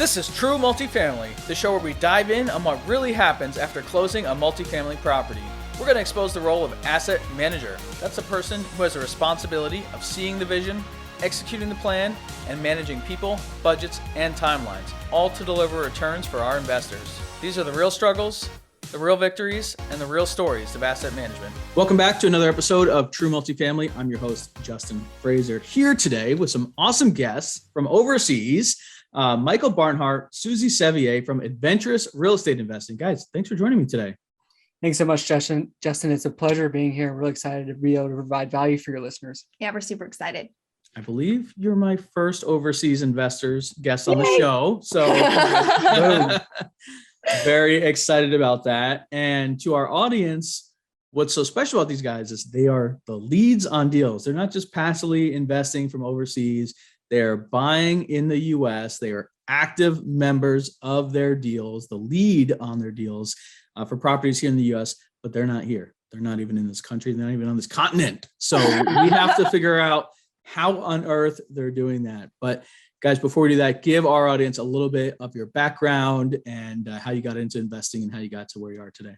This is True Multifamily, the show where we dive in on what really happens after closing a multifamily property. We're going to expose the role of asset manager. That's the person who has the responsibility of seeing the vision, executing the plan, and managing people, budgets, and timelines, all to deliver returns for our investors. These are the real struggles, the real victories, and the real stories of asset management. Welcome back to another episode of True Multifamily. I'm your host, Justin Fraser, here today with some awesome guests from overseas. Michael Barnhart, Suzy Sevier from Adventurous Real Estate Investing. Guys, thanks for joining me today. Thanks so much, Justin. It's a pleasure being here. I'm really excited to be able to provide value for your listeners. Yeah, we're super excited. I believe you're my first overseas investors guest on the show. So very excited about that. And to our audience, what's so special about these guys is they are the leads on deals. They're not just passively investing from overseas. They're buying in the US. They are active members of their deals, the lead on their deals for properties here in the US, but they're not here. They're not even in this country. They're not even on this continent. So we have to figure out how on earth they're doing that. But guys, before we do that, give our audience a little bit of your background and how you got into investing and how you got to where you are today.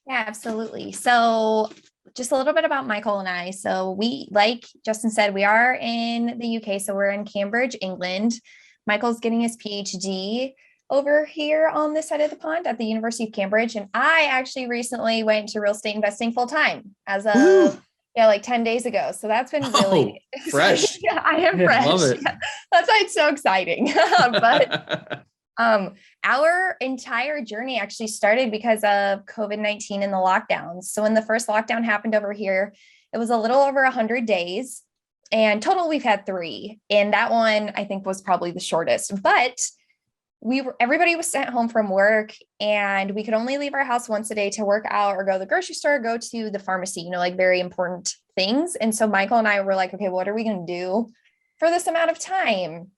Yeah, absolutely. So just a little bit about Michael and I. So we, like Justin said, we are in the UK. So we're in Cambridge, England. Michael's getting his PhD over here on this side of the pond at the University of Cambridge. And I actually recently went to real estate investing full time as a, like 10 days ago. So that's been really fresh. Yeah, I am fresh. Love it. Yeah, that's why it's so exciting. But our entire journey actually started because of COVID-19 and the lockdowns. So when the first lockdown happened over here, it was a little over 100 days, and total we've had 3. And that one I think was probably the shortest, but everybody was sent home from work and we could only leave our house once a day to work out or go to the grocery store, go to the pharmacy, like very important things. And so Michael and I were like, okay, what are we going to do for this amount of time?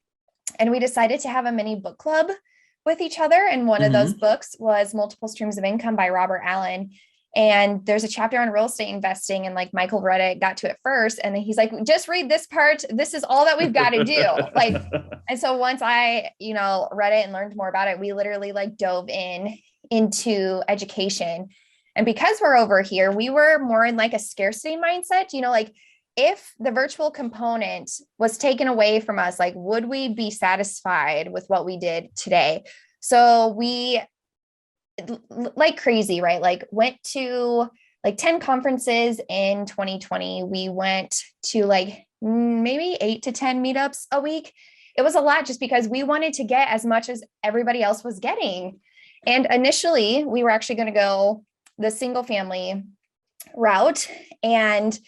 And we decided to have a mini book club with each other. And one of those books was Multiple Streams of Income by Robert Allen. And there's a chapter on real estate investing, and like Michael read it, got to it first. And then he's like, just read this part. This is all that we've got to do. And so once I, read it and learned more about it, we literally dove into education. And because we're over here, we were more in a scarcity mindset, if the virtual component was taken away from us, would we be satisfied with what we did today? So we, like crazy, right? Went to 10 conferences in 2020. We went to maybe 8 to 10 meetups a week. It was a lot just because we wanted to get as much as everybody else was getting. And initially we were actually going to go the single family route, and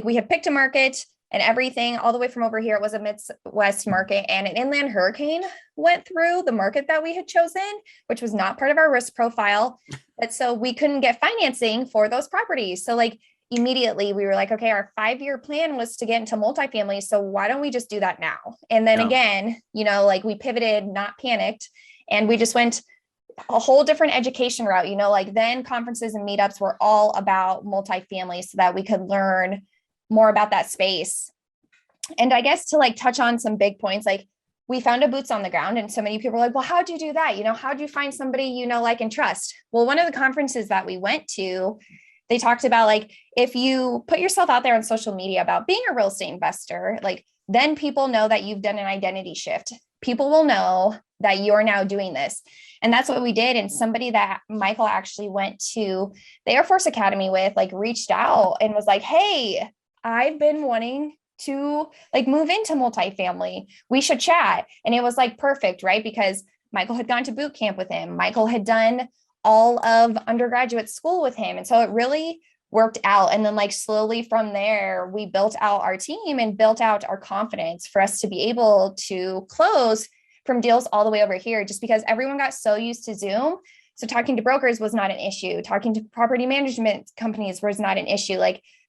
we had picked a market and everything all the way from over here. It was a Midwest market, and an inland hurricane went through the market that we had chosen, which was not part of our risk profile. But so we couldn't get financing for those properties. So immediately we were like, okay, our 5-year plan was to get into multifamily. So why don't we just do that now? And then again, we pivoted, not panicked. And we just went a whole different education route, then conferences and meetups were all about multifamily so that we could learn more about that space. And I guess to touch on some big points, we found a boots on the ground, and so many people were like, well, how'd you do that? How'd you find somebody, like, and trust? Well, one of the conferences that we went to, they talked about if you put yourself out there on social media about being a real estate investor, then people know that you've done an identity shift. People will know that you're now doing this. And that's what we did. And somebody that Michael actually went to the Air Force Academy with, reached out and was like, hey, I've been wanting to move into multifamily. We should chat. And it was perfect, right? Because Michael had gone to boot camp with him. Michael had done all of undergraduate school with him. And so it really worked out. And then slowly from there, we built out our team and built out our confidence for us to be able to close from deals all the way over here, just because everyone got so used to Zoom. So talking to brokers was not an issue. Talking to property management companies was not an issue.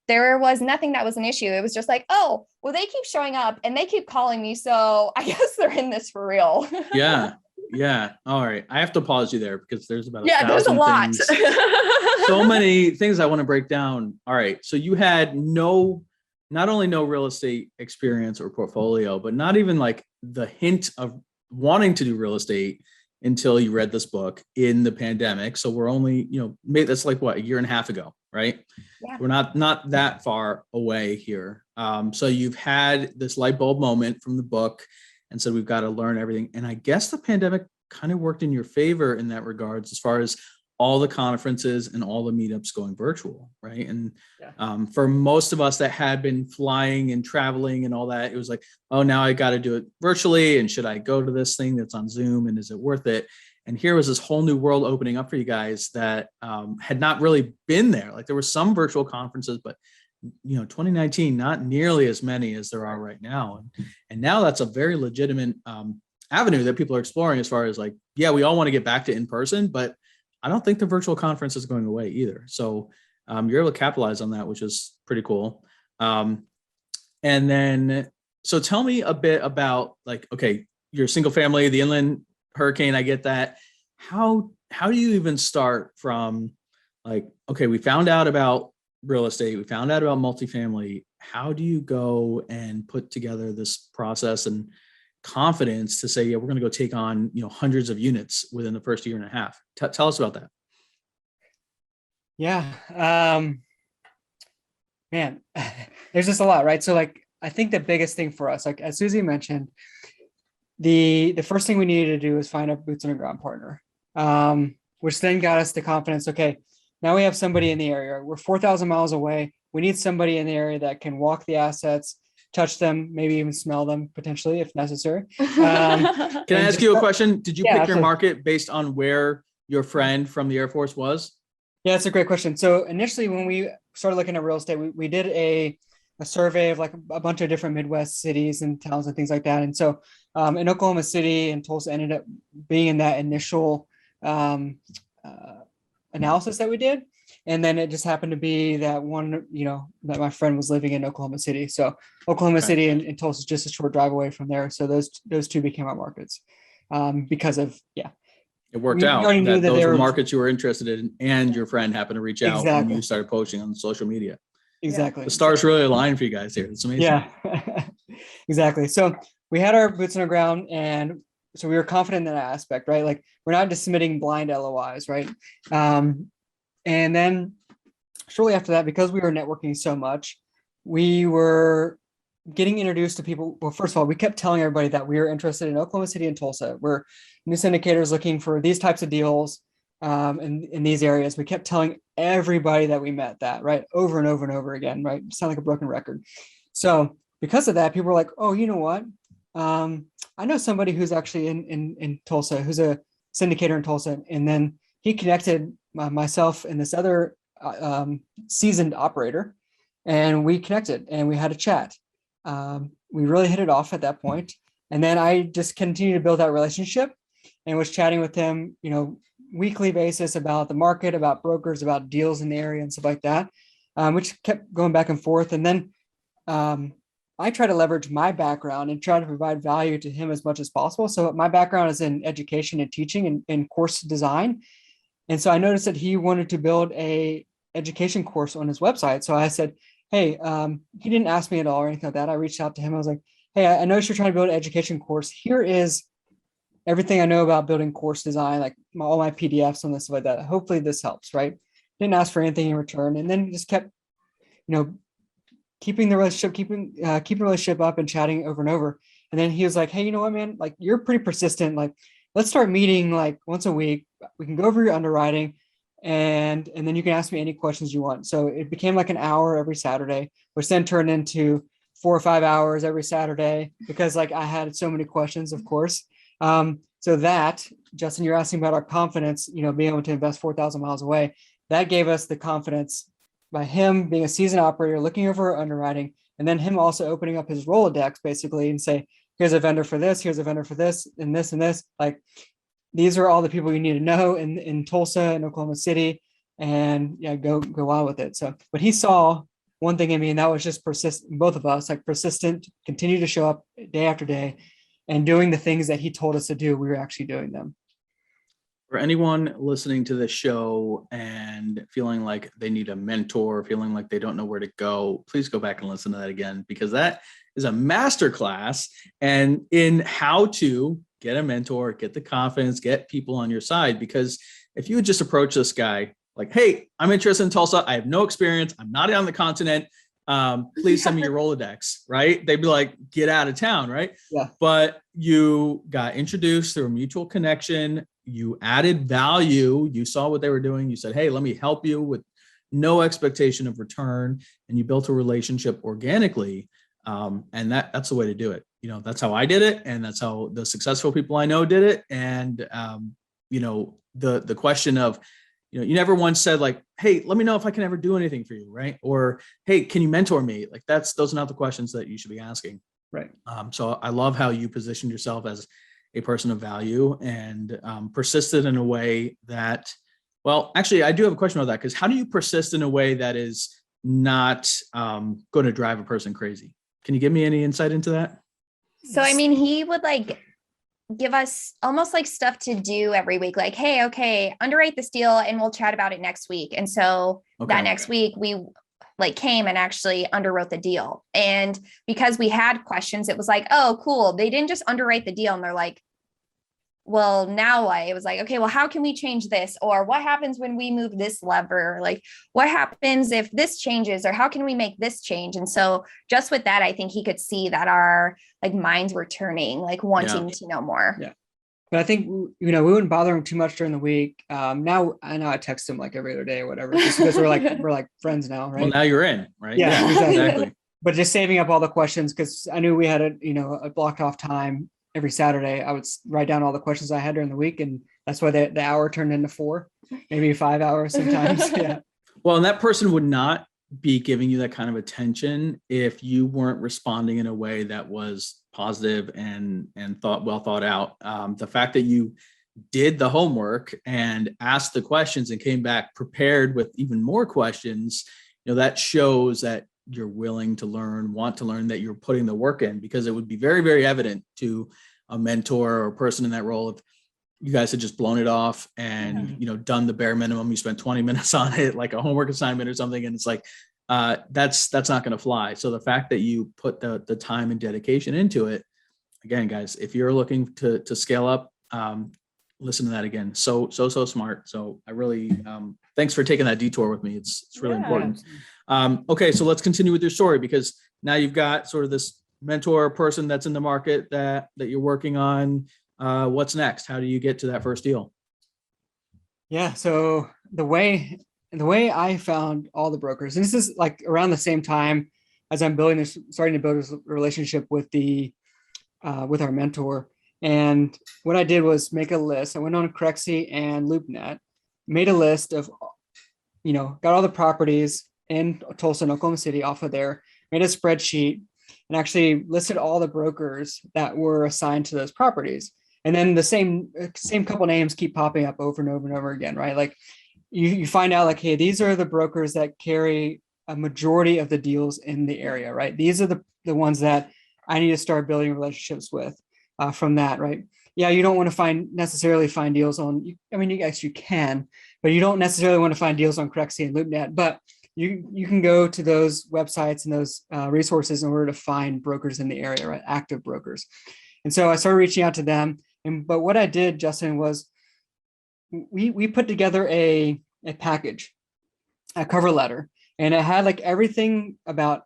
There was nothing that was an issue. It was just oh, well, they keep showing up and they keep calling me. So I guess they're in this for real. Yeah. All right. I have to pause you there because there's about there's a lot. So many things I want to break down. All right. So you had not only no real estate experience or portfolio, but not even the hint of wanting to do real estate until you read this book in the pandemic. So we're only, maybe that's like what, a year and a half ago, right? Yeah. We're not that far away here. So you've had this light bulb moment from the book, and so we've got to learn everything. And I guess the pandemic kind of worked in your favor in that regards, as far as all the conferences and all the meetups going virtual, right? And for most of us that had been flying and traveling and all that, it was like, oh, now I got to do it virtually. And should I go to this thing that's on Zoom, and is it worth it? And here was this whole new world opening up for you guys that had not really been there. Like there were some virtual conferences, but 2019, not nearly as many as there are right now. And now that's a very legitimate avenue that people are exploring, as far as like, yeah, we all want to get back to in person, but I don't think the virtual conference is going away either. So you're able to capitalize on that, which is pretty cool. And then, so tell me a bit about, like, okay, you're a single family, the inland hurricane, I get that. How do you even start from, like, okay, we found out about real estate, we found out about multifamily. How do you go and put together this process and confidence to say, yeah, we're going to go take on, hundreds of units within the first year and a half? Tell us about that. Yeah. Man, there's just a lot, right? So like, I think the biggest thing for us, like as Suzy mentioned, the first thing we needed to do is find a boots on the ground partner, which then got us the confidence. Okay, now we have somebody in the area. We're 4,000 miles away. We need somebody in the area that can walk the assets, touch them, maybe even smell them potentially if necessary. Can I ask you a question? Did you pick your market based on where your friend from the Air Force was? Yeah, that's a great question. So initially, when we started looking at real estate, we did a survey of like a bunch of different Midwest cities and towns and things like that. And so in Oklahoma City and Tulsa ended up being in that initial analysis that we did. And then it just happened to be that one, that my friend was living in Oklahoma City. So Oklahoma City and Tulsa is just a short drive away from there. So those two became our markets because of, it worked out that those were markets you were interested in, and your friend happened to reach out and you started posting on social media. Exactly. The stars really aligned for you guys here. It's amazing. Yeah, exactly. So we had our boots on the ground, and so we were confident in that aspect, right? Like we're not just submitting blind LOIs, right? And then shortly after that, because we were networking so much, we were getting introduced to people. Well, first of all, we kept telling everybody that we were interested in Oklahoma City and Tulsa. We're new syndicators looking for these types of deals in these areas. We kept telling everybody that we met that, right? Over and over and over again, right? Sound like a broken record. So because of that, people were like, oh, you know what? I know somebody who's actually in Tulsa, who's a syndicator in Tulsa. And then he connected myself and this other seasoned operator, and we connected and we had a chat. We really hit it off at that point. And then I just continued to build that relationship and was chatting with him, weekly basis about the market, about brokers, about deals in the area and stuff like that, which kept going back and forth. And then I try to leverage my background and try to provide value to him as much as possible. So my background is in education and teaching and course design. And so I noticed that he wanted to build a education course on his website. So I said, hey, he didn't ask me at all or anything like that. I reached out to him. I was like, hey, I noticed you're trying to build an education course. Here is everything I know about building course design, like all my PDFs and this stuff like that. Hopefully this helps, right? Didn't ask for anything in return. And then just kept, keeping the relationship, keeping the relationship up and chatting over and over. And then he was like, hey, you know what, man, like you're pretty persistent. Like, let's start meeting like once a week. We can go over your underwriting and then you can ask me any questions you want. So it became like an hour every Saturday, which then turned into 4 or 5 hours every Saturday because like I had so many questions, of course. So that, Justin, you're asking about our confidence, being able to invest 4,000 miles away, that gave us the confidence by him being a seasoned operator, looking over our underwriting, and then him also opening up his Rolodex basically and say, here's a vendor for this, here's a vendor for this, and this, and this. Like, these are all the people you need to know in Tulsa and Oklahoma City, and go on with it. So, but he saw one thing in me, and that was just persistent, both of us, like persistent, continue to show up day after day and doing the things that he told us to do. We were actually doing them. For anyone listening to this show and feeling like they need a mentor, feeling like they don't know where to go, please go back and listen to that again, because that is a masterclass and in how to get a mentor, get the confidence, get people on your side. Because if you would just approach this guy like, hey, I'm interested in Tulsa. I have no experience. I'm not on the continent. Please send me your Rolodex, right? They'd be like, get out of town, right? Yeah. But you got introduced through a mutual connection. You added value. You saw what they were doing. You said, hey, let me help you with no expectation of return. And you built a relationship organically. And that's the way to do it. You know, that's how I did it. And that's how the successful people I know did it. And, you know, the question of, you know, you never once said like, hey, let me know if I can ever do anything for you, right? Or, hey, can you mentor me? Like those are not the questions that you should be asking. Right. So I love how you positioned yourself as a person of value and persisted in a way that, well, actually, I do have a question about that, because how do you persist in a way that is not going to drive a person crazy? Can you give me any insight into that? So, I mean, he would like give us almost like stuff to do every week. Like, hey, okay, underwrite this deal and we'll chat about it next week. And so that next week we like came and actually underwrote the deal. And because we had questions, it was like, oh, cool. They didn't just underwrite the deal and they're like, well, now what? It was like, okay, well, how can we change this? Or what happens when we move this lever? Like, what happens if this changes? Or how can we make this change? And so just with that, I think he could see that our like minds were turning, like wanting to know more. Yeah. But I think, you know, we wouldn't bother him too much during the week. Now I text him like every other day or whatever, just because we're like friends now, right? Well, now you're in, right? Yeah, exactly. But just saving up all the questions, because I knew we had a blocked off time every Saturday. I would write down all the questions I had during the week, and that's why the hour turned into 4, maybe 5 hours sometimes. Yeah. Well, and that person would not be giving you that kind of attention if you weren't responding in a way that was positive and well thought out. The fact that you did the homework and asked the questions and came back prepared with even more questions, you know, that shows that you're willing to learn, want to learn, that you're putting the work in, because it would be very, very evident to a mentor or a person in that role if you guys had just blown it off and, you know, done the bare minimum. You spent 20 minutes on it, like a homework assignment or something. And it's like, that's not going to fly. So the fact that you put the time and dedication into it, again, guys, if you're looking to scale up, listen to that again. So smart. So I really, thanks for taking that detour with me. It's really important. Okay. So let's continue with your story, because now you've got sort of this mentor person that's in the market that you're working on. What's next? How do you get to that first deal? Yeah. So the way I found all the brokers, and this is like around the same time as I'm starting to build this relationship with with our mentor. And what I did was make a list. I went on Crexy and LoopNet, made a list of, got all the properties in Tulsa and Oklahoma City off of there, made a spreadsheet, and actually listed all the brokers that were assigned to those properties. And then the same couple names keep popping up over and over and over again, right? Like you find out like, hey, these are the brokers that carry a majority of the deals in the area, right? These are the ones that I need to start building relationships with from that, right? Yeah, you don't want to necessarily find deals on, you can, but you don't necessarily want to find deals on Crexy and LoopNet, but you can go to those websites and those resources in order to find brokers in the area, right? Active brokers. And so I started reaching out to them. But what I did, Justin, was we put together a package, a cover letter, and it had like everything about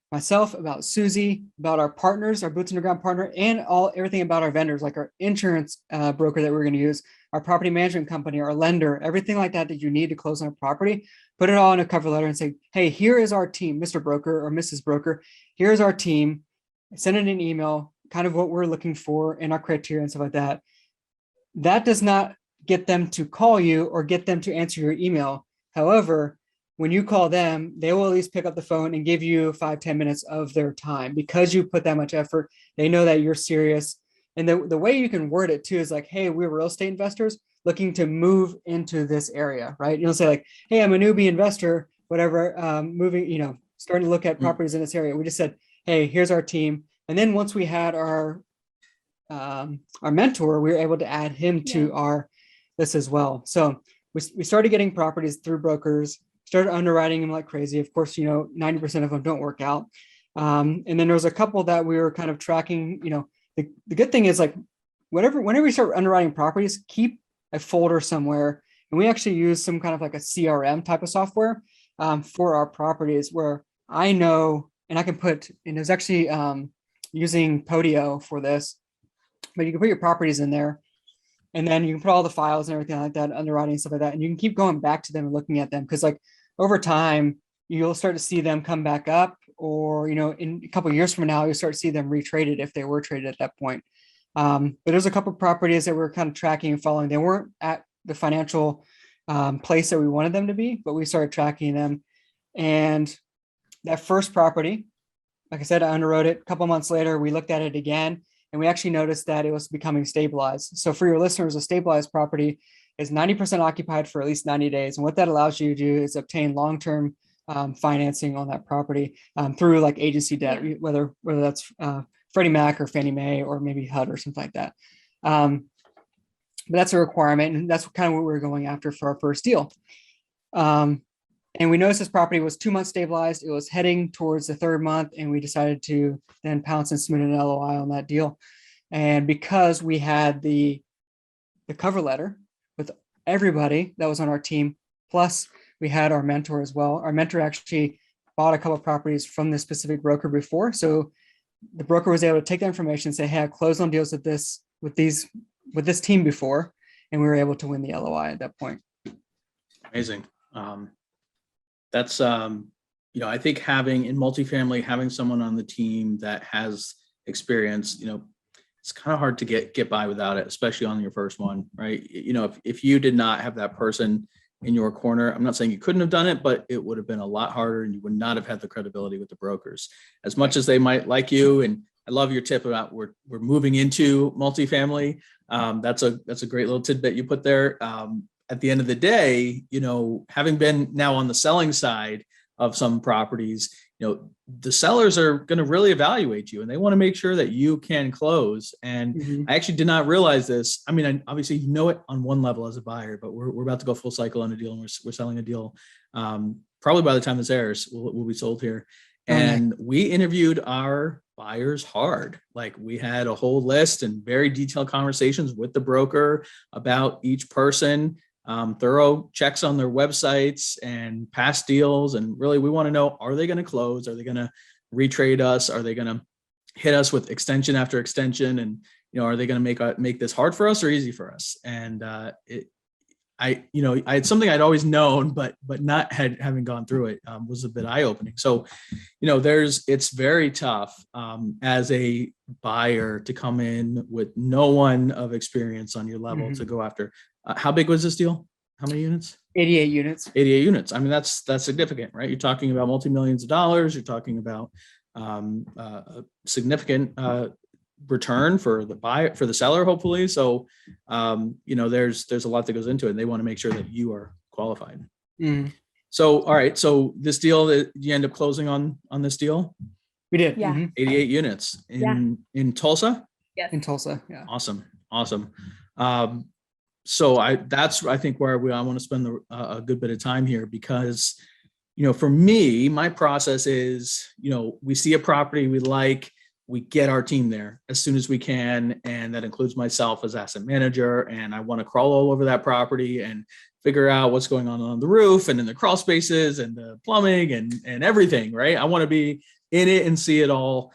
myself, about Suzy, about our partners, our boots on the ground partner, and everything about our vendors, like our insurance broker that we're going to use, our property management company, our lender, everything like that you need to close on a property. Put it all in a cover letter and say, hey, here is our team, Mr. Broker or Mrs. Broker. Here's our team. Send it an email, kind of what we're looking for and our criteria and stuff like that. That does not get them to call you or get them to answer your email. However, when you call them, they will at least pick up the phone and give you 5-10 minutes of their time because you put that much effort. They know that you're serious. And the way you can word it too is like, hey, we're real estate investors looking to move into this area, right? You'll say like, hey, I'm a newbie investor, whatever, moving, starting to look at properties in this area. We just said, hey, here's our team. And then once we had our mentor, we were able to add him to our list as well. So we started getting properties through brokers, started underwriting them like crazy. Of course, 90% of them don't work out. And then there was a couple that we were kind of tracking. The good thing is like whenever we start underwriting properties, keep a folder somewhere. And we actually use some kind of like a CRM type of software for our properties where I know, and I can put, and it's actually using Podio for this, but you can put your properties in there, and then you can put all the files and everything like that, underwriting and stuff like that, and you can keep going back to them and looking at them, because like over time you'll start to see them come back up, or in a couple of years from now you'll start to see them retraded if they were traded at that point. But there's a couple of properties that we're kind of tracking and following. They weren't at the financial place that we wanted them to be, but we started tracking them. And that first property, like I said, I underwrote it. A couple of months later, we looked at it again, and we actually noticed that it was becoming stabilized. So for your listeners, a stabilized property is 90% occupied for at least 90 days. And what that allows you to do is obtain long-term financing on that property through like agency debt, whether that's Freddie Mac or Fannie Mae or maybe HUD or something like that. But that's a requirement, and that's kind of what we were going after for our first deal. And we noticed this property was 2 months stabilized. It was heading towards the third month, and we decided to then pounce and submit an LOI on that deal. And because we had the cover letter with everybody that was on our team, plus we had our mentor as well. Our mentor actually bought a couple of properties from this specific broker before. So the broker was able to take that information and say, hey, I closed on deals with this team before, and we were able to win the LOI at that point. Amazing. That's I think having in multifamily, having someone on the team that has experience, it's kind of hard to get by without it, especially on your first one, right? If you did not have that person in your corner, I'm not saying you couldn't have done it, but it would have been a lot harder, and you would not have had the credibility with the brokers as much as they might like you. And I love your tip about we're moving into multifamily. That's a great little tidbit you put there. At the end of the day, having been now on the selling side of some properties, the sellers are going to really evaluate you, and they want to make sure that you can close. And I actually did not realize this. I mean, obviously, it on one level as a buyer, but we're about to go full cycle on a deal, and we're selling a deal. Probably by the time this airs, we'll be sold here. And we interviewed our buyers hard. Like, we had a whole list and very detailed conversations with the broker about each person. Thorough checks on their websites and past deals. And really, we want to know, are they going to close? Are they going to retrade us? Are they going to hit us with extension after extension? And, are they going to make this hard for us or easy for us? And I had something I'd always known, but not having gone through it was a bit eye-opening. So, it's very tough as a buyer to come in with no one of experience on your level to go after. How big was this deal? How many units? 88 units. 88 units. I mean, that's significant, right? You're talking about multi-millions of dollars. You're talking about a significant return for the buyer, for the seller, hopefully. So, there's a lot that goes into it, and they want to make sure that you are qualified. So, all right. So this deal, that you end up closing on this deal? We did. Yeah. 88 units in Tulsa? Yes. In Tulsa. Yeah. Awesome. So I think where I want to spend a good bit of time here, because, for me, my process is, we see a property we like, we get our team there as soon as we can. And that includes myself as asset manager. And I want to crawl all over that property and figure out what's going on the roof and in the crawl spaces and the plumbing and everything, right? I want to be in it and see it all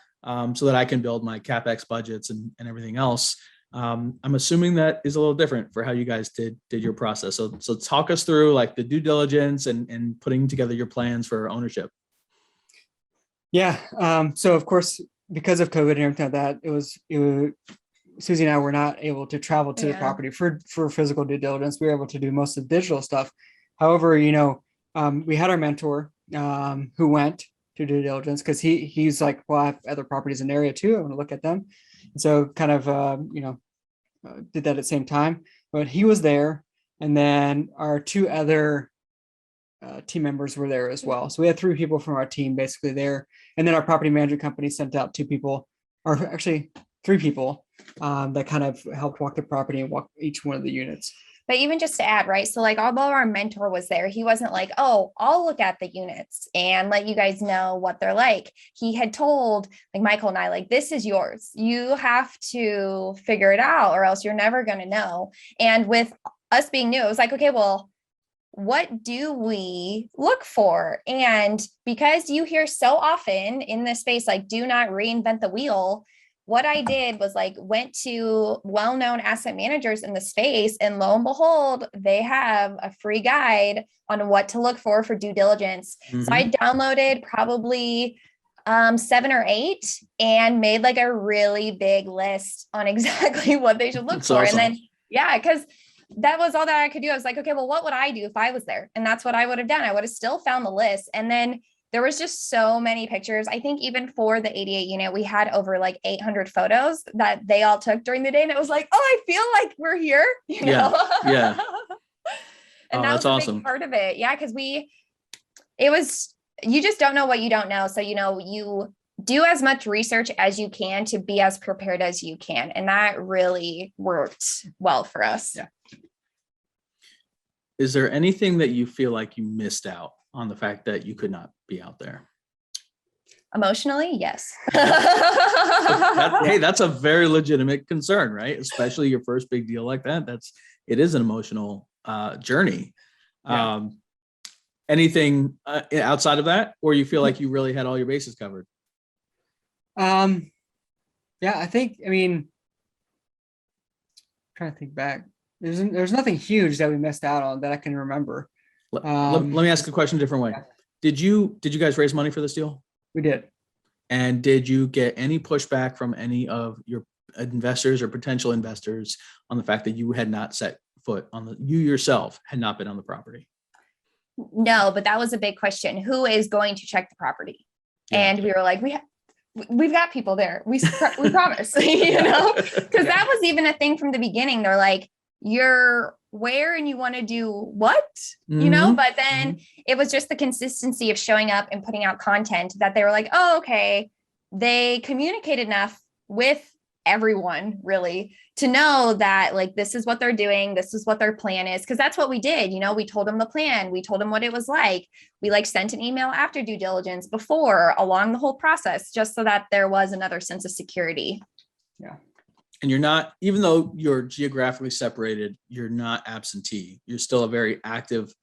so that I can build my CapEx budgets and everything else. I'm assuming that is a little different for how you guys did your process. So talk us through like the due diligence and putting together your plans for ownership. Yeah. So of course, because of COVID and everything like that, it was Suzy and I were not able to travel to the property for physical due diligence. We were able to do most of the digital stuff. However, we had our mentor who went to due diligence because he's like, well, I have other properties in the area too. I want to look at them. And so kind of, did that at the same time, but he was there. And then our two other team members were there as well. So we had 3 people from our team basically there. And then our property management company sent out 2 people, or actually 3 people that kind of helped walk the property and walk each one of the units. But even just to add, right? So like although our mentor was there, he wasn't like, oh, I'll look at the units and let you guys know what they're like. He had told like Michael and I, like, this is yours. You have to figure it out or else you're never going to know. And with us being new, it was like, okay, well, what do we look for? And because you hear so often in this space, like, do not reinvent the wheel. What I did was like went to well-known asset managers in the space, and lo and behold, they have a free guide on what to look for due diligence. So I downloaded probably 7 or 8 and made like a really big list on exactly what they should look That's for. awesome. And then, yeah, because that was all that I could do. I was like, okay, well, what would I do if I was there? And that's what I would have done. I would have still found the list. And then there was just so many pictures. I think even for the 88 unit, we had over like 800 photos that they all took during the day. And it was like, oh, I feel like we're here, you know? Yeah. And that was a big part of it. Yeah. Cause you just don't know what you don't know. So, you know, you do as much research as you can to be as prepared as you can. And that really worked well for us. Yeah. Is there anything that you feel like you missed out on the fact that you could not be out there? Emotionally, yes. Hey, that's a very legitimate concern, right? Especially your first big deal like that. It is an emotional journey. Yeah. Anything outside of that, or you feel like you really had all your bases covered? Yeah, I think, I mean, trying to think back. There's nothing huge that we missed out on that I can remember. Let me ask a question a different way. Yeah. Did you guys raise money for this deal? We did. And did you get any pushback from any of your investors or potential investors on the fact that you had not set foot on you yourself had not been on the property? No, but that was a big question. Who is going to check the property? Yeah. And we were like, we've got people there. We promise, you know, because that was even a thing from the beginning. They're like, you're where and you want to do what, you know, but then it was just the consistency of showing up and putting out content that they were like, oh, okay. They communicated enough with everyone really to know that like, this is what they're doing. This is what their plan is. Cause that's what we did. You know, we told them the plan. We told them what it was like. We like sent an email after due diligence before along the whole process, just so that there was another sense of security. Yeah. And you're not, even though you're geographically separated, you're not absentee. You're still a very active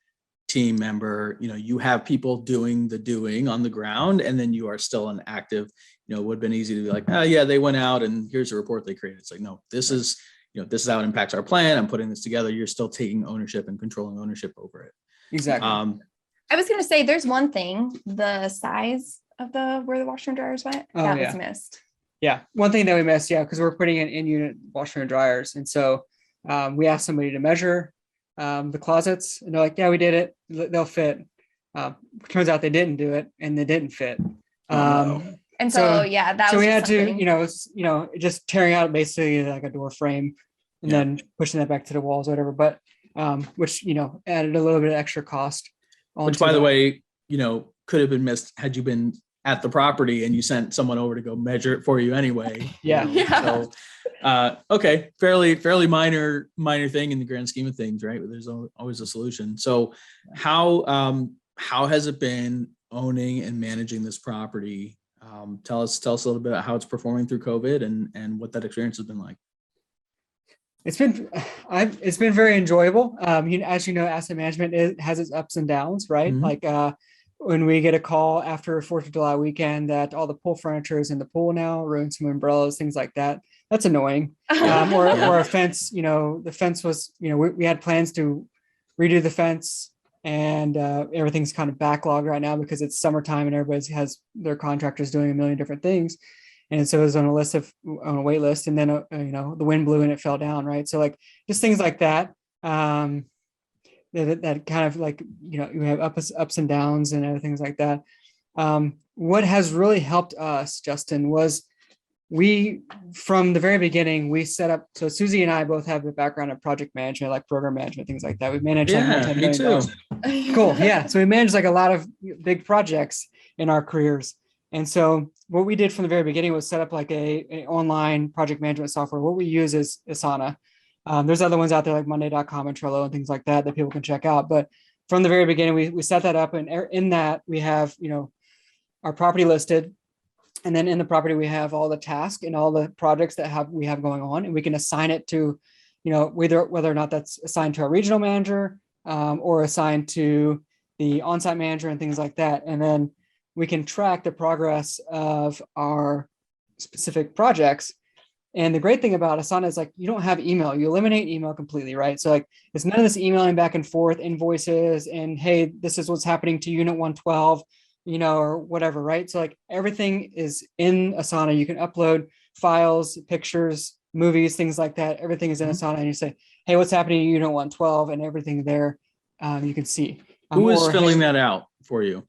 team member. You know, you have people doing the doing on the ground, and then you are still an active, you know, it would have been easy to be like, oh yeah, they went out and here's a report they created. It's like, no, this is how it impacts our plan. I'm putting this together. You're still taking ownership and controlling ownership over it. Exactly. I was going to say, there's one thing, the size of where the washer and dryers went, was missed. Yeah. One thing that we missed, because we're putting in unit washer and dryers. And so we asked somebody to measure the closets, and they're like, yeah, we did it. They'll fit. Turns out they didn't do it, and they didn't fit. And so that so was we had something. to, just tearing out basically like a door frame and then pushing that back to the walls, or whatever. But which, added a little bit of extra cost. Which, by the way, could have been missed had you been at the property and you sent someone over to go measure it for you anyway. Yeah. So, okay. Fairly minor thing in the grand scheme of things, right? There's always a solution. So how has it been owning and managing this property? Tell us a little bit about how it's performing through COVID and what that experience has been like. It's been very enjoyable. As you know, asset management has its ups and downs, right? Mm-hmm. Like when we get a call after 4th of July weekend that all the pool furniture is in the pool now, ruined some umbrellas, things like that. That's annoying. Or a fence, the fence was, we had plans to redo the fence, and everything's kind of backlogged right now because it's summertime and everybody has their contractors doing a million different things. And so it was on a wait list, and then, the wind blew and it fell down. Right. So like just things like that, that kind of like, you have ups and downs and other things like that. What has really helped us, Justin, was from the very beginning, we set up, so Suzy and I both have a background in project management, like program management, things like that. We managed me too. Cool. Yeah. So we managed like a lot of big projects in our careers. And so what we did from the very beginning was set up like a online project management software. What we use is Asana. There's other ones out there like Monday.com and Trello and things like that that people can check out. But from the very beginning, we set that up, and in that we have, our property listed. And then in the property, we have all the tasks and all the projects that we have going on, and we can assign it to, whether or not that's assigned to our regional manager, or assigned to the on-site manager and things like that. And then we can track the progress of our specific projects. And the great thing about Asana is like, you don't have email, you eliminate email completely, right? So like, it's none of this emailing back and forth, invoices, and hey, this is what's happening to unit 112, or whatever, right? So like everything is in Asana. You can upload files, pictures, movies, things like that. Everything is in Asana, and you say, hey, what's happening in unit 112, and everything there, you can see. Who is filling that out for you?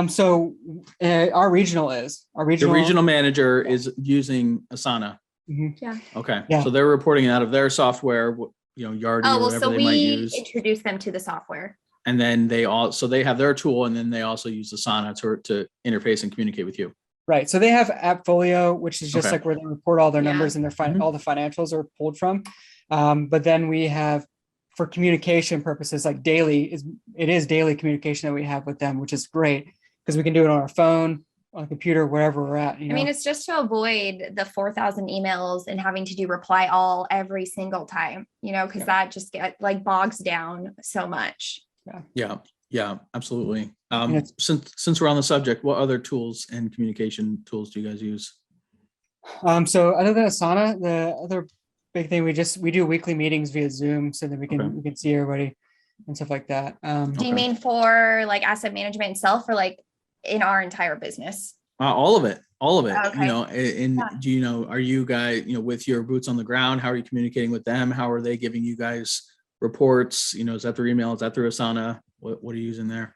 So our regional The regional manager is using Asana. Yeah. Okay. Yeah. So they're reporting it out of their software, Yardi or whatever they might use. Introduce them to the software. And then they have their tool, and then they also use Asana to interface and communicate with you. Right. So they have AppFolio, which is just like where they report all their numbers and their all the financials are pulled from. But then we have, for communication purposes, like it is daily communication that we have with them, which is great because we can do it on our phone, on a computer, wherever we're at. I mean, it's just to avoid the 4,000 emails and having to do reply all every single time, because that just bogs down so much. Yeah, absolutely. Since we're on the subject, what other tools and communication tools do you guys use? So other than Asana, the other big thing, we do weekly meetings via Zoom so that we can see everybody and stuff like that. Do you mean for like asset management itself, or like in our entire business? All of it. Okay. And are you guys, with your boots on the ground, how are you communicating with them? How are they giving you guys reports? Is that through email? Is that through Asana? What are you using there?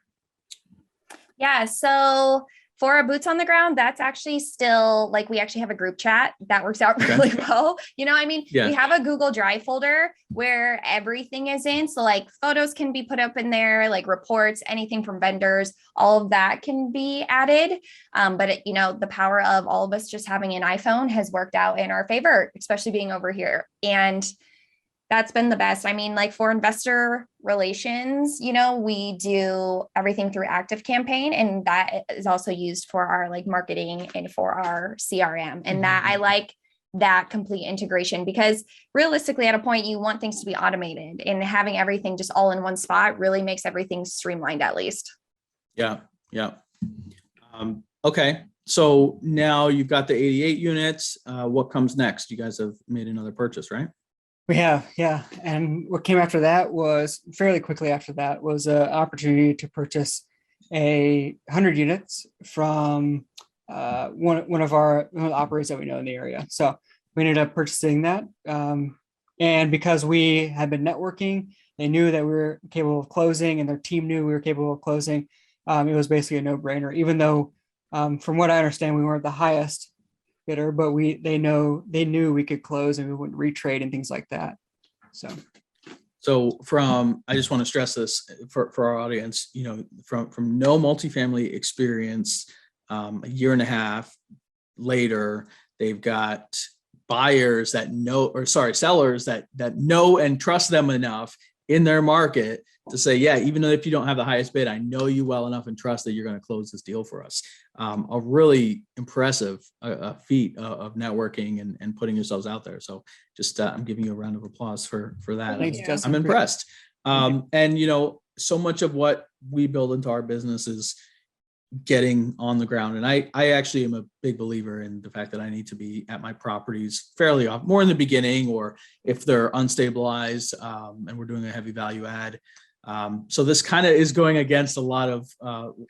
Yeah. So for our boots on the ground, that's actually still we actually have a group chat that works out really well. We have a Google Drive folder where everything is in. So photos can be put up in there, reports, anything from vendors, all of that can be added. But the power of all of us just having an iPhone has worked out in our favor, especially being over here. And that's been the best. I mean, for investor relations, we do everything through Active Campaign, and that is also used for our marketing and for our CRM. And that I like that complete integration, because realistically at a point you want things to be automated, and having everything just all in one spot really makes everything streamlined at least. Yeah. Okay. So now you've got the 88 units. What comes next? You guys have made another purchase, right? We have, yeah. And what came after that was fairly quickly after that was an opportunity to purchase 100 units from one of the operators that we know in the area. So we ended up purchasing that. And because we had been networking, they knew that we were capable of closing, and their team knew we were capable of closing. It was basically a no-brainer, even though from what I understand, we weren't the highest bidder, but they knew we could close and we wouldn't retrade and things like that. So I just want to stress this for our audience, from no multifamily experience, a year and a half later, they've got sellers that know and trust them enough in their market to say, yeah, even though if you don't have the highest bid, I know you well enough and trust that you're going to close this deal for us. A really impressive feat of networking and putting yourselves out there. So just I'm giving you a round of applause for that. Thanks, Justin. I'm impressed. And so much of what we build into our business is getting on the ground. And I actually am a big believer in the fact that I need to be at my properties fairly often, more in the beginning, or if they're unstabilized and we're doing a heavy value add. So this kind of is going against a lot of,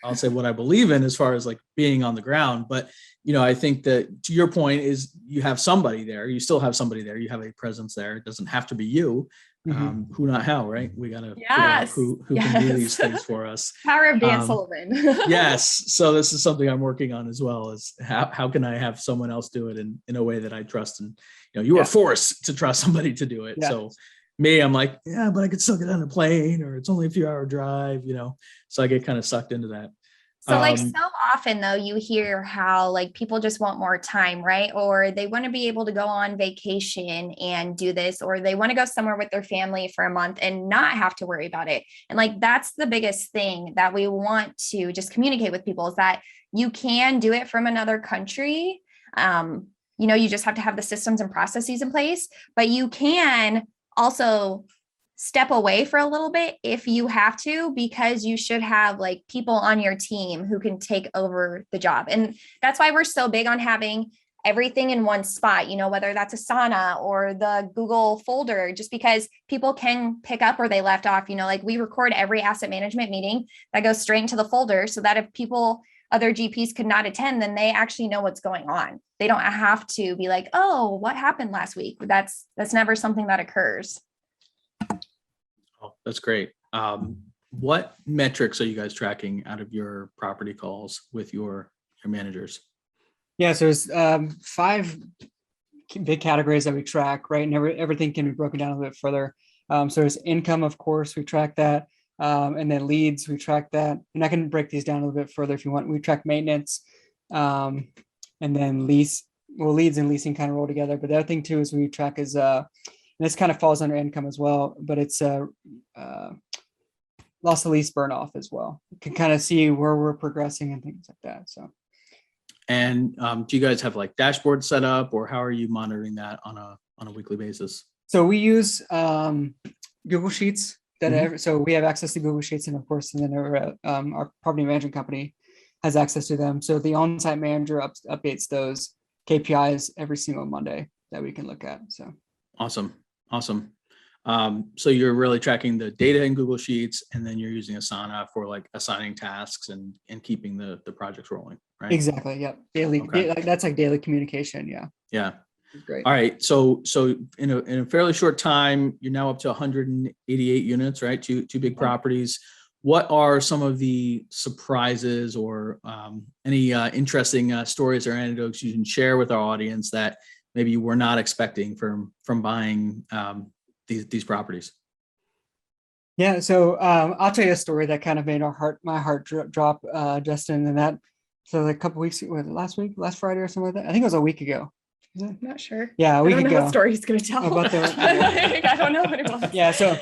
I'll say, what I believe in as far as being on the ground. But, I think that to your point is you have somebody there, you still have somebody there, you have a presence there. It doesn't have to be you. Who, not how, right? We got to figure out who can do these things for us. Power of Dan Sullivan. Yes. So this is something I'm working on as well, is how can I have someone else do it in a way that I trust? And, you are forced to trust somebody to do it. Yeah. So me, I'm like, yeah, but I could still get on a plane, or it's only a few hour drive, so I get kind of sucked into that. So like so often though, you hear how like people just want more time, right? Or they want to be able to go on vacation and do this, or they want to go somewhere with their family for a month and not have to worry about it. And like that's the biggest thing that we want to just communicate with people is that you can do it from another country. You just have to have the systems and processes in place, but you can also step away for a little bit if you have to, because you should have like people on your team who can take over the job. And that's why we're so big on having everything in one spot, whether that's Asana or the Google folder, just because people can pick up where they left off, like we record every asset management meeting that goes straight into the folder so that if other GPs could not attend, then they actually know what's going on. They don't have to be like, oh, what happened last week? That's never something that occurs. Oh, that's great. What metrics are you guys tracking out of your property calls with your managers? Yeah, so there's 5 big categories that we track, right? And everything can be broken down a little bit further. So there's income, of course, we track that. And then leads, we track that. And I can break these down a little bit further if you want. We track maintenance, and then leads and leasing kind of roll together. But the other thing too is we track is, and this kind of falls under income as well, but it's loss of lease burn off as well. You can kind of see where we're progressing and things like that. So. And do you guys have like dashboards set up, or how are you monitoring that on a weekly basis? So we use Google Sheets. So we have access to Google Sheets, and of course, and then our property management company has access to them. So the on-site manager updates those KPIs every single Monday that we can look at. So awesome. So you're really tracking the data in Google Sheets, and then you're using Asana for like assigning tasks and keeping the projects rolling, right? Exactly. Yep. Daily. Okay. That's like daily communication. Yeah. Yeah. Great. All right. So in a fairly short time, you're now up to 188 units, right? Two big properties. What are some of the surprises or any interesting stories or anecdotes you can share with our audience that maybe you were not expecting from buying these properties? Yeah. So I'll tell you a story that kind of made my heart drop, Justin, and that. So like a couple weeks, last Friday or something like that. I think it was a week ago. I'm not sure. Yeah, we I don't could know go. what story he's going to tell. About I don't know what it was. Yeah, so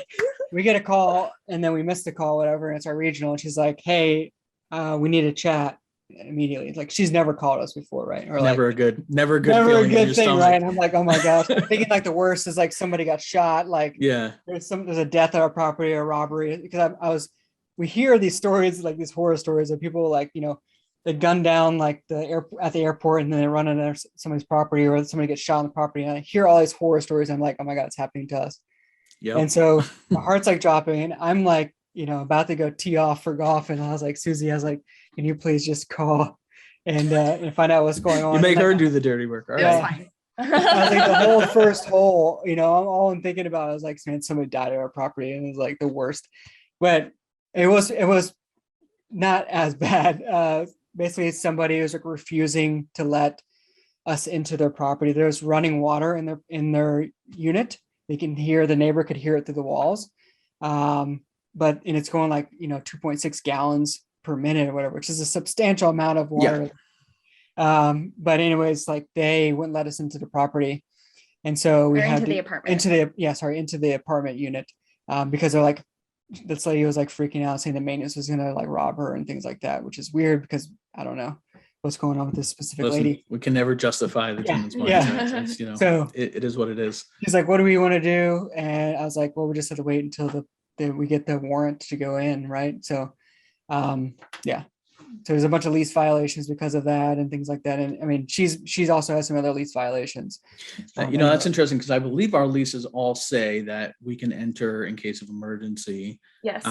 we get a call and then we missed the call, whatever, and it's our regional. And she's like, "Hey, we need to chat immediately." It's like she's never called us before, right? Or never like, a good never a feeling in good your thing, stomach. right? And I'm like, "Oh my gosh!" I'm thinking like the worst is like somebody got shot, like Yeah, there's a death at our property or robbery. Because we hear these stories, like these horror stories of people like they gun down like at the airport and then they run into somebody's property or somebody gets shot on the property. And I hear all these horror stories. I'm like, oh my God, it's happening to us. Yep. And so my heart's like dropping and I'm like, about to go tee off for golf. And I was like, Suzy, can you please just call and find out what's going on? You make her do the dirty work. All right. It was fine. I was like the whole first hole, all I'm thinking about, I was like, man, somebody died at our property and it was like the worst, but it was not as bad. Basically somebody was like refusing to let us into their property. There's running water in their unit. The neighbor could hear it through the walls. And it's going like, 2.6 gallons per minute or whatever, which is a substantial amount of water. Yeah. But anyways, like they wouldn't let us into the property. And so we had the apartment. into the apartment unit, because they're like, this lady was like freaking out saying the maintenance was going to like rob her and things like that, which is weird because I don't know what's going on with this specific lady. We can never justify the tenant's money. Yeah. So it is what it is. She's like, what do we want to do? And I was like, well, we just have to wait until we get the warrant to go in. Right. So, yeah. So there's a bunch of lease violations because of that and things like that. And I mean, she's also has some other lease violations. That's interesting because I believe our leases all say that we can enter in case of emergency. Yes.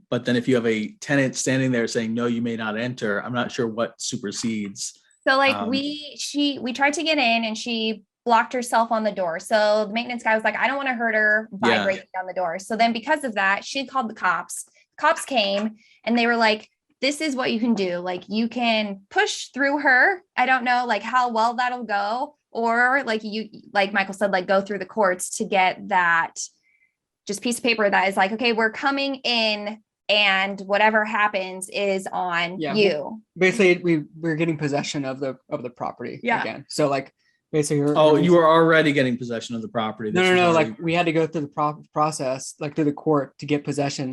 But then if you have a tenant standing there saying, no, you may not enter, I'm not sure what supersedes. So like we tried to get in and she blocked herself on the door. So the maintenance guy was like, I don't want to hurt her by breaking down the door. So then because of that, she called the cops. Cops came and they were like, this is what you can do. Like you can push through her. I don't know like how well that'll go, or like Michael said, like go through the courts to get that just piece of paper that is like, okay, we're coming in and whatever happens is on Yeah. you. Basically, we're getting possession of the property Yeah. again. So like basically, Oh, you were already getting possession of the property. This no. was already- Like we had to go through the process, like through the court to get possession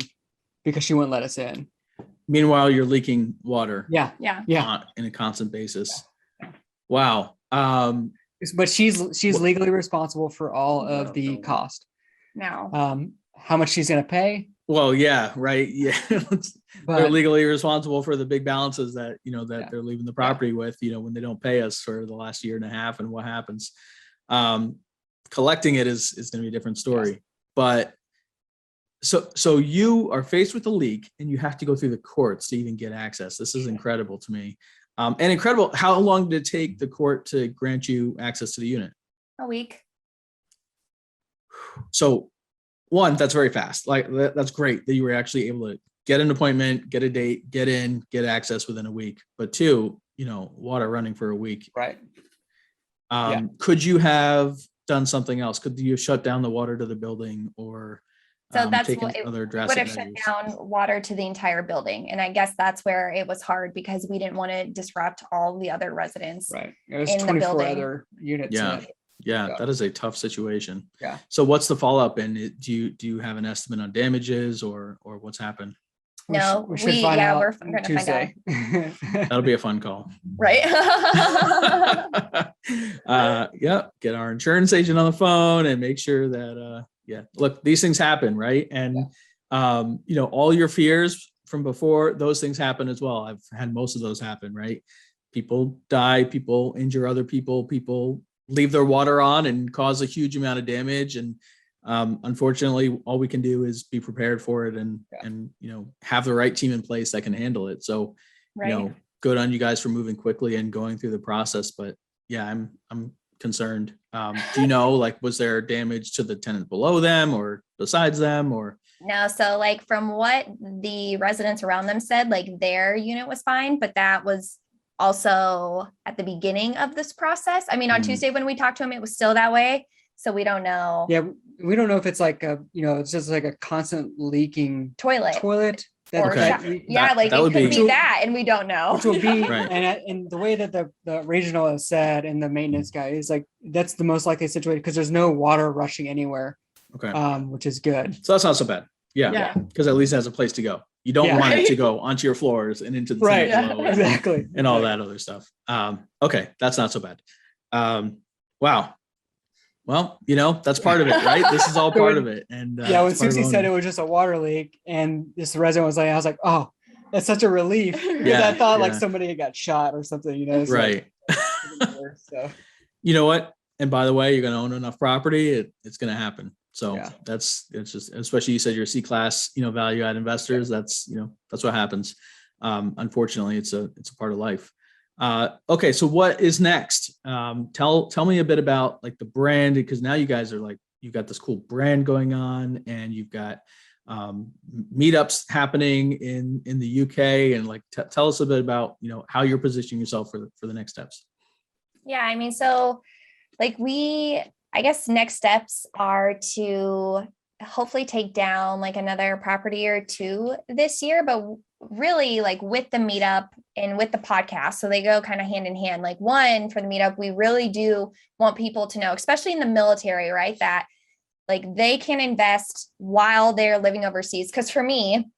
because she wouldn't let us in. Meanwhile, you're leaking water. Yeah. In a constant basis. Wow. But she's legally responsible for all of the cost. No. How much she's gonna pay? Well, yeah, right. Yeah. They're But legally responsible for the big balances that, Yeah. they're leaving the property with, when they don't pay us for the last year and a half and what happens. Collecting it is going to be a different story. Yes. But so you are faced with a leak and you have to go through the courts to even get access. This is incredible to me. And incredible. How long did it take the court to grant you access to the unit? A week. So one, that's very fast. Like that's great that you were actually able to get an appointment, get a date, get in, get access within a week. But two, water running for a week. right. Could you have done something else? Could you have shut down the water to the building or So that's taken what it other would drastic have shut measures? down water to the entire building. And I guess that's where it was hard because we didn't want to disrupt all the other residents. Right. There's in the 24 building. other units. Yeah. in it. Yeah, Yeah. that is a tough situation. Yeah. So what's the follow-up? And do you have an estimate on damages or what's happened? No, we should find yeah, out we're on gonna find out. Tuesday. That'll be a fun call. Right. Yeah, get our insurance agent on the phone and make sure that look, these things happen, right? And all your fears from before, those things happen as well. I've had most of those happen, right? People die, people injure other people leave their water on and cause a huge amount of damage. And unfortunately, all we can do is be prepared for it and have the right team in place that can handle it. So Right. good on you guys for moving quickly and going through the process. But yeah, I'm concerned. Do you know, like, was there damage to the tenant below them or besides them or? No, so like from what the residents around them said, like their unit was fine, but that was also at the beginning of this process. I mean, on Tuesday when we talked to him, it was still that way. So we don't know. Yeah, we don't know if it's like it's just like a constant leaking Toilet. That, Or that- yeah, like that it would could be- be that, and we don't know. which will be Right. and the way that the regional has said and the maintenance guy is like that's the most likely situation because there's no water rushing anywhere, Okay. which is good. So that's not so bad. Yeah. Yeah. Because at least it has a place to go. You don't Yeah. want it to Right. go onto your floors and into the Right. tenant below Exactly. and all that other stuff. Okay. That's not so bad. Wow. Well, that's part of it, right? This is all part of it. And Yeah, when it's part of Suzy said it owning. was just a water leak and this resident was like, I was like, oh, that's such a relief because Yeah, I thought like yeah. somebody had got shot or something, it's like- Right. so You know what? And by the way, you're going to own enough property. It's going to happen. So Yeah. it's just, especially you said you're C-class, value add investors. That's what happens. Unfortunately, it's a part of life. Okay. So what is next? Tell me a bit about like the brand, because now you guys are like, you've got this cool brand going on and you've got meetups happening in the UK and like, tell us a bit about, how you're positioning yourself for the next steps. Yeah, I mean, so like I guess next steps are to hopefully take down like another property or two this year, but really like with the meetup and with the podcast. So they go kind of hand in hand. Like one, for the meetup, we really do want people to know, especially in the military, right? That like they can invest while they're living overseas. Because for me,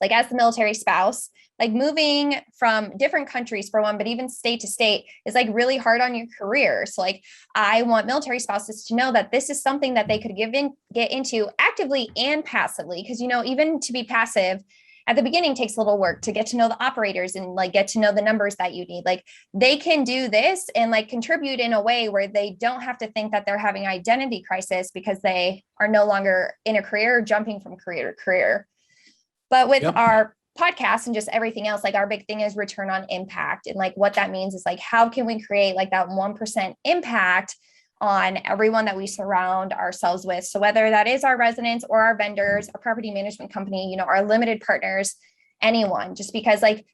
like as the military spouse, like moving from different countries for one, but even state to state is like really hard on your career. So like I want military spouses to know that this is something that they could get into actively and passively. Because, even to be passive at the beginning takes a little work to get to know the operators and like get to know the numbers that you need. Like they can do this and like contribute in a way where they don't have to think that they're having identity crisis because they are no longer in a career, jumping from career to career. But with our podcast and just everything else, like our big thing is return on impact. And like what that means is like, how can we create like that 1% impact on everyone that we surround ourselves with? So whether that is our residents or our vendors, our property management company, our limited partners, anyone, just because like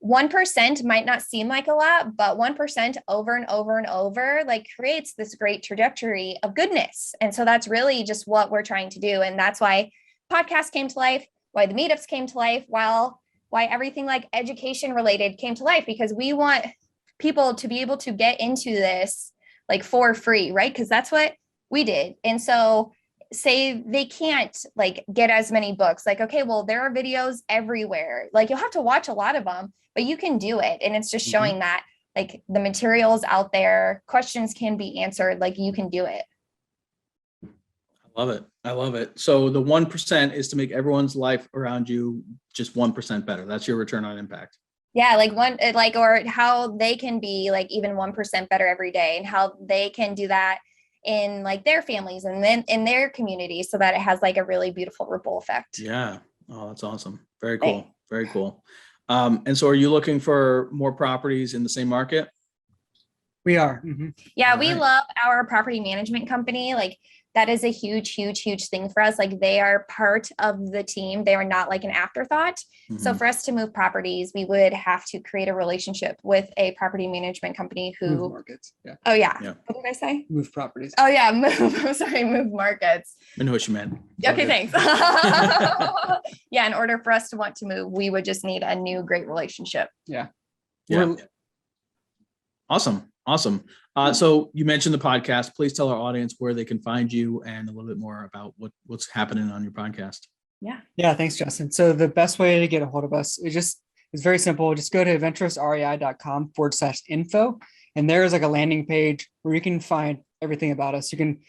1% might not seem like a lot, but 1% over and over and over like creates this great trajectory of goodness. And so that's really just what we're trying to do. And that's why podcast came to life. why the meetups came to life, why everything like education related came to life, because we want people to be able to get into this like for free, right? Because that's what we did. And so say they can't like get as many books, like, okay, well, there are videos everywhere. Like you'll have to watch a lot of them, but you can do it. And it's just showing that like the materials out there, questions can be answered, like you can do it. I love it. I love it. So the 1% is to make everyone's life around you just 1% better. That's your return on impact. Yeah, or how they can be like even 1% better every day, and how they can do that in like their families and then in their community, so that it has like a really beautiful ripple effect. Yeah. Oh, that's awesome. Very cool. Right. Very cool. And so are you looking for more properties in the same market? We are. Yeah, All we right. love our property management company. Like that is a huge thing for us. Like they are part of the team. They are not like an afterthought. So for us to move properties, we would have to create a relationship with a property management company who Move markets. Yeah. Oh yeah. Yeah. What did I say? Move properties. Oh yeah, move markets. I know what you meant. Okay, thanks. Yeah, in order for us to want to move, we would just need a new great relationship. Yeah. Yeah. Awesome. So you mentioned the podcast. Please tell our audience where they can find you and a little bit more about what's happening on your podcast. Yeah. Thanks, Justin. So the best way to get a hold of us is very simple. Just go to adventurousrei.com/info. And there's like a landing page where you can find everything about us. You can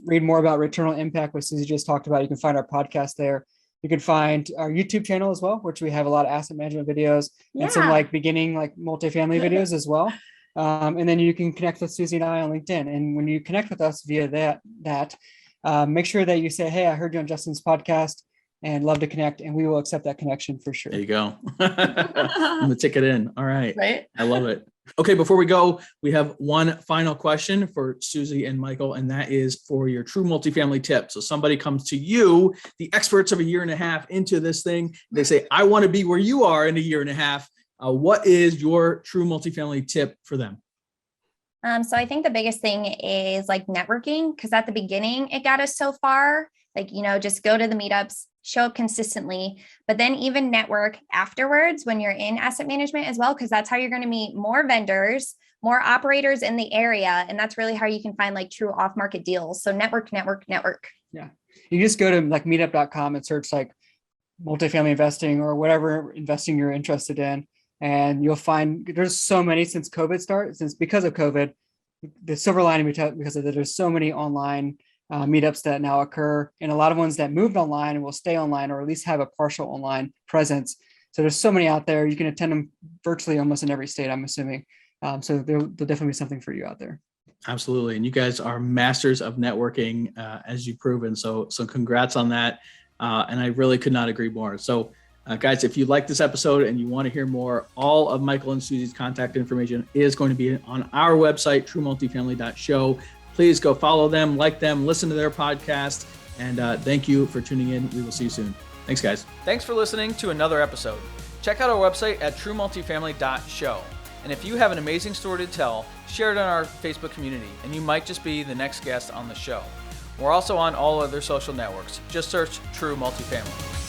read more about return on impact, which Suzy just talked about. You can find our podcast there. You can find our YouTube channel as well, which we have a lot of asset management videos and some like beginning like multifamily videos as well. And then you can connect with Suzy and I on LinkedIn. And when you connect with us via that, make sure that you say, hey, I heard you on Justin's podcast and love to connect, and we will accept that connection for sure. There you go. I'm gonna tick it in. All right. Right. I love it. Okay, before we go, we have one final question for Suzy and Michael, and that is for your true multifamily tip. So somebody comes to you, the experts of a year and a half into this thing. They say, I want to be where you are in a year and a half. What is your true multifamily tip for them? So I think the biggest thing is like networking, because at the beginning it got us so far, like, just go to the meetups, show up consistently, but then even network afterwards when you're in asset management as well, because that's how you're going to meet more vendors, more operators in the area. And that's really how you can find like true off-market deals. So network. Yeah. You just go to like meetup.com and search like multifamily investing or whatever investing you're interested in. And you'll find there's so many because of COVID, the silver lining because of that, there's so many online meetups that now occur, and a lot of ones that moved online and will stay online or at least have a partial online presence. So there's so many out there. You can attend them virtually almost in every state, I'm assuming. So there'll definitely be something for you out there. Absolutely. And you guys are masters of networking, as you've proven. So congrats on that. And I really could not agree more. So guys, if you like this episode and you want to hear more, all of Michael and Suzy's contact information is going to be on our website, truemultifamily.show. Please go follow them, like them, listen to their podcast. And thank you for tuning in. We will see you soon. Thanks, guys. Thanks for listening to another episode. Check out our website at truemultifamily.show. And if you have an amazing story to tell, share it on our Facebook community, and you might just be the next guest on the show. We're also on all other social networks. Just search True Multifamily.